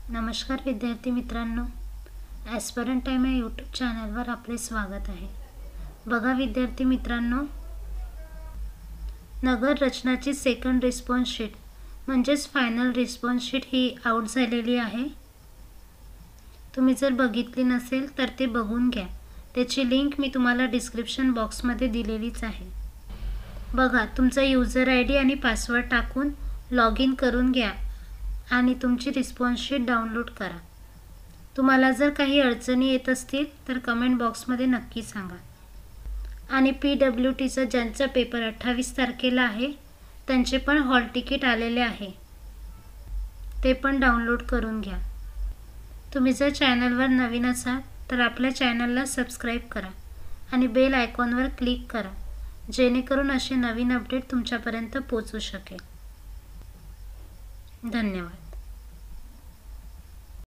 नमस्कार विद्यार्थी मित्रांनो, ॲस्पिरंट टाइम या यूट्यूब चॅनलवर आपले स्वागत आहे। बघा विद्यार्थी मित्रांनो, नगर रचनाची सेकंड रिस्पॉन्स शीट म्हणजेच फायनल रिस्पॉन्स शीट ही आउट झालेली आहे। तुम्ही जर बघितली नसेल तर ते बघून घ्या। त्याची लिंक मी तुम्हाला डिस्क्रिप्शन बॉक्समध्ये दिलेलीच आहे। बघा, तुमचा यूजर आयडी आणि पासवर्ड टाकून लॉग इन करून घ्या आणि तुमची रिस्पॉन्स शीट डाउनलोड करा। तुम्हाला जर काही अडचणी येत असतील तर कमेंट बॉक्समध्ये नक्की सांगा। आणि PWTचा ज्यांचा पेपर 28 तारखेला आहे त्यांचे पण हॉल तिकीट आलेले आहे, ते पण डाउनलोड करून घ्या। तुम्ही जर चॅनलवर नवीन असाल तर आपल्या चॅनलला सबस्क्राइब करा आणि बेल आयकॉनवर क्लिक करा, जेणेकरून असे नवीन अपडेट तुमच्यापर्यंत पोहोचू शकेल। धन्यवाद।